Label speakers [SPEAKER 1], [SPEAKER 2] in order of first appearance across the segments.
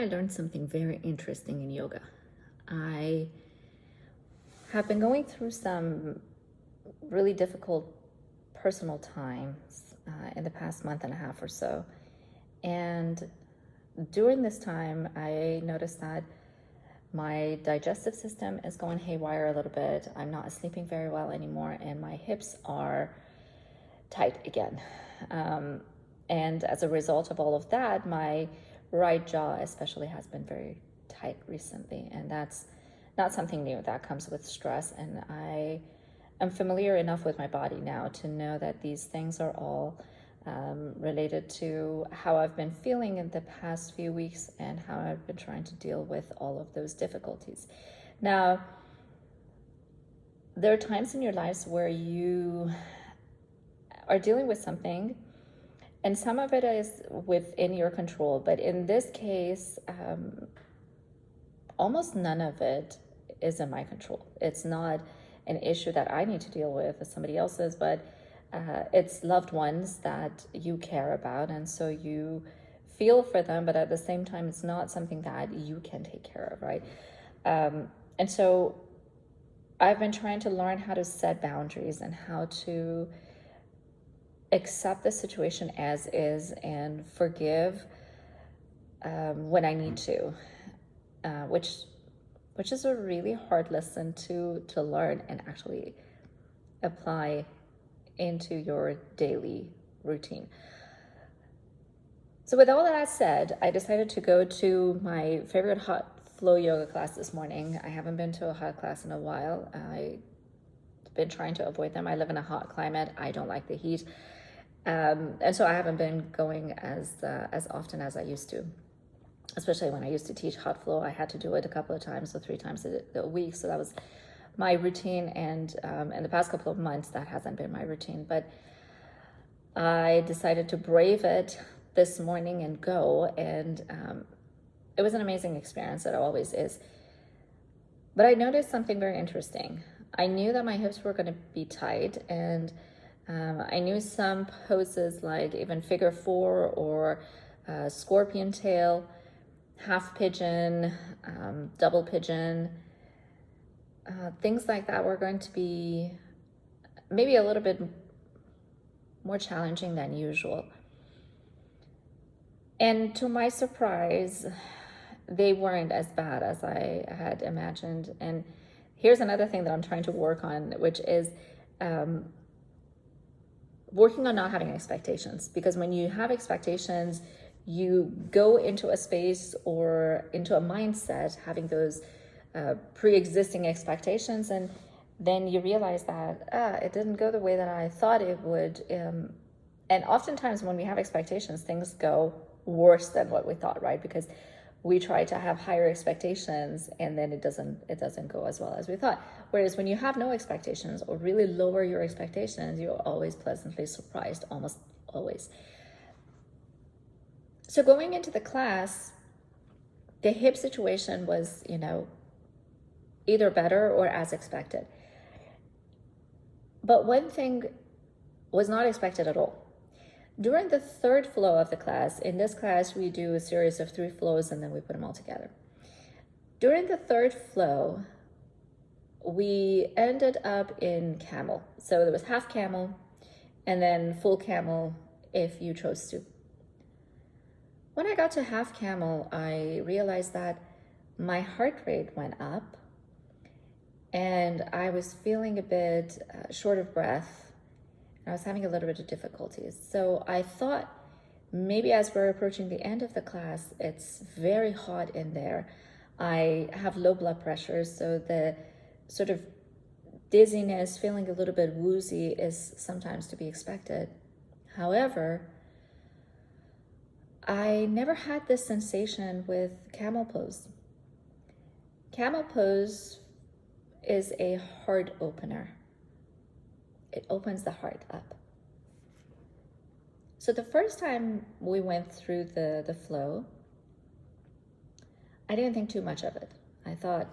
[SPEAKER 1] I learned something very interesting in yoga. I have been going through some really difficult personal times in the past month and a half or so. And during this time, I noticed that my digestive system is going haywire a little bit. I'm not sleeping very well anymore, and my hips are tight again. And as a result of all of that, my right jaw especially has been very tight recently, and that's not something new. That comes with stress, and I am familiar enough with my body now to know that these things are all related to how I've been feeling in the past few weeks and how I've been trying to deal with all of those difficulties. Now, there are times in your lives where you are dealing with something, and some of it is within your control, but in this case, almost none of it is in my control. It's not an issue that I need to deal with as somebody else's, but it's loved ones that you care about, and so you feel for them, but at the same time, it's not something that you can take care of, right? And so I've been trying to learn how to set boundaries and how to accept the situation as is and forgive when I need to, which is a really hard lesson to learn and actually apply into your daily routine. So with all that said, I decided to go to my favorite hot flow yoga class this morning. I haven't been to a hot class in a while. I've been trying to avoid them. I live in a hot climate. I don't like the heat. And so I haven't been going as often as I used to, especially when I used to teach hot flow. I had to do it a couple of times, so 3 times a week. So that was my routine. And in the past couple of months, that hasn't been my routine. But I decided to brave it this morning and go. And it was an amazing experience. It always is. But I noticed something very interesting. I knew that my hips were going to be tight, and I knew some poses like even figure 4 or scorpion tail, half pigeon, double pigeon, things like that were going to be maybe a little bit more challenging than usual. And to my surprise, they weren't as bad as I had imagined. And here's another thing that I'm trying to work on, which is working on not having expectations. Because when you have expectations, you go into a space or into a mindset having those pre-existing expectations, and then you realize that it didn't go the way that I thought it would. And oftentimes when we have expectations, things go worse than what we thought, right? Because we try to have higher expectations, and then it doesn't go as well as we thought. Whereas when you have no expectations or really lower your expectations, you're always pleasantly surprised, almost always. So going into the class, the hip situation was, either better or as expected. But one thing was not expected at all. During the third flow of the class, in this class, we do a series of 3 flows and then we put them all together. During the third flow, we ended up in camel. So there was half camel and then full camel if you chose to. When I got to half camel, I realized that my heart rate went up and I was feeling a bit short of breath. I was having a little bit of difficulties. So I thought maybe as we're approaching the end of the class, it's very hot in there. I have low blood pressure, so the sort of dizziness, feeling a little bit woozy is sometimes to be expected. However, I never had this sensation with camel pose. Camel pose is a heart opener. It opens the heart up. So the first time we went through the flow, I didn't think too much of it. I thought,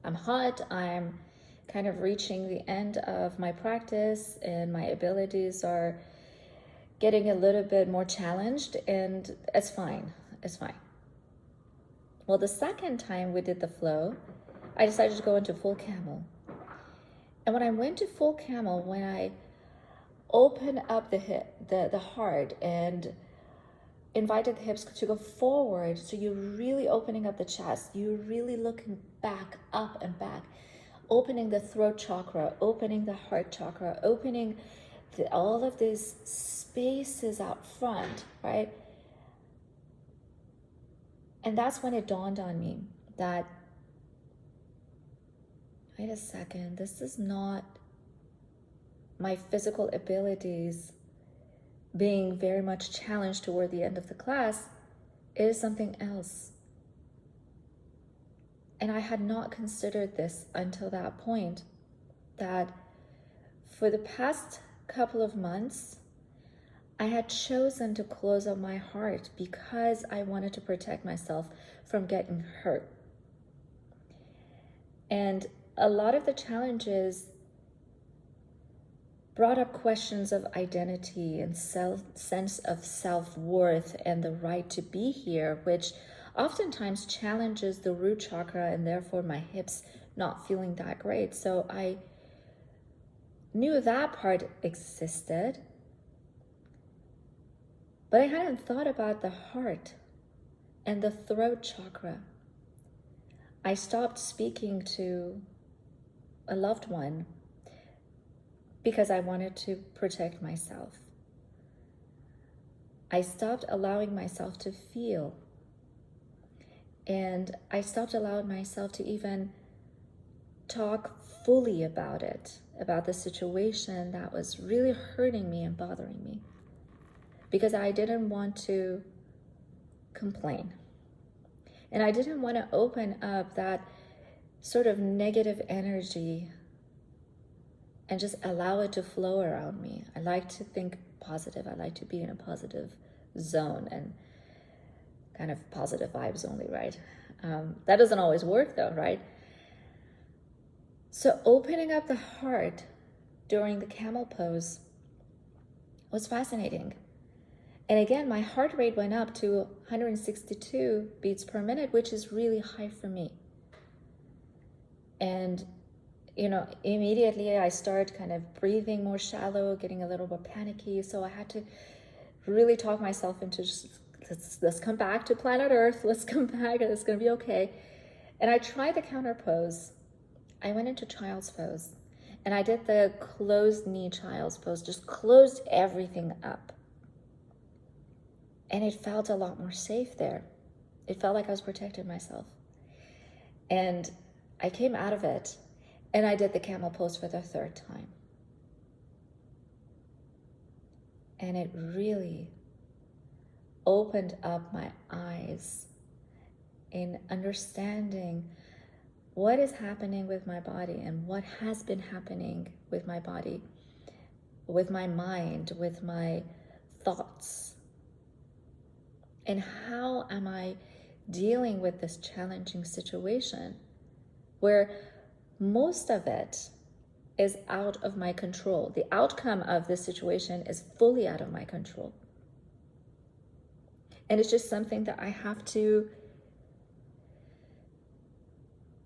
[SPEAKER 1] I'm hot, I'm kind of reaching the end of my practice, and my abilities are getting a little bit more challenged, and it's fine. Well, the second time we did the flow, I decided to go into full camel. And when I went to full camel, when I opened up the hip, the heart, and invited the hips to go forward, so you're really opening up the chest, you're really looking back, up and back, opening the throat chakra, opening the heart chakra, opening all of these spaces out front, right? And that's when it dawned on me that, wait a second, this is not my physical abilities being very much challenged toward the end of the class. It is something else. And I had not considered this until that point, that for the past couple of months, I had chosen to close up my heart because I wanted to protect myself from getting hurt. And a lot of the challenges brought up questions of identity and sense of self-worth and the right to be here, which oftentimes challenges the root chakra and therefore my hips not feeling that great. So I knew that part existed, but I hadn't thought about the heart and the throat chakra. I stopped speaking to a loved one because I wanted to protect myself. I stopped allowing myself to feel. And I stopped allowing myself to even talk fully about it, about the situation that was really hurting me and bothering me. Because I didn't want to complain. And I didn't want to open up that sort of negative energy and just allow it to flow around me. I like to think positive. I like to be in a positive zone and kind of positive vibes only, right? That doesn't always work though, right? So opening up the heart during the camel pose was fascinating. And again, my heart rate went up to 162 beats per minute, which is really high for me. And immediately I start kind of breathing more shallow, getting a little bit panicky. So I had to really talk myself into just, let's come back to planet Earth. Let's come back. It's going to be okay. And I tried the counter pose. I went into child's pose and I did the closed knee child's pose, just closed everything up. And it felt a lot more safe there. It felt like I was protecting myself. And I came out of it and I did the camel pose for the third time. And it really opened up my eyes in understanding what is happening with my body and what has been happening with my body, with my mind, with my thoughts. And how am I dealing with this challenging situation where most of it is out of my control? The outcome of this situation is fully out of my control. And it's just something that I have to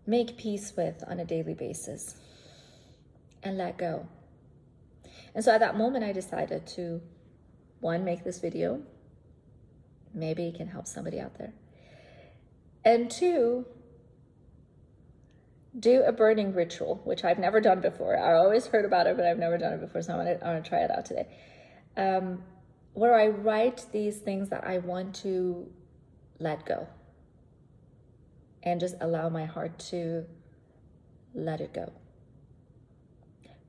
[SPEAKER 1] make peace with on a daily basis and let go. And so at that moment, I decided to, one, make this video. Maybe it can help somebody out there. And two, do a burning ritual, which I've never done before. I always heard about it, but I've never done it before, so I want to try it out today. Where I write these things that I want to let go and just allow my heart to let it go.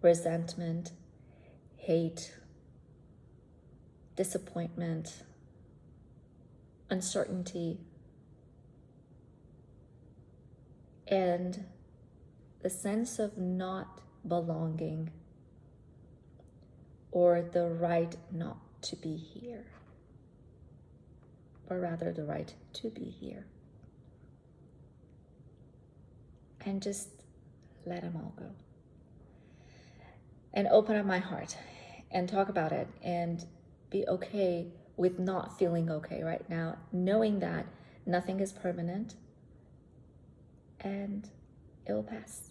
[SPEAKER 1] Resentment, hate, disappointment, uncertainty, and the sense of not belonging or the right not to be here, or rather the right to be here. And just let them all go. And open up my heart and talk about it and be okay with not feeling okay right now, knowing that nothing is permanent, and it will pass.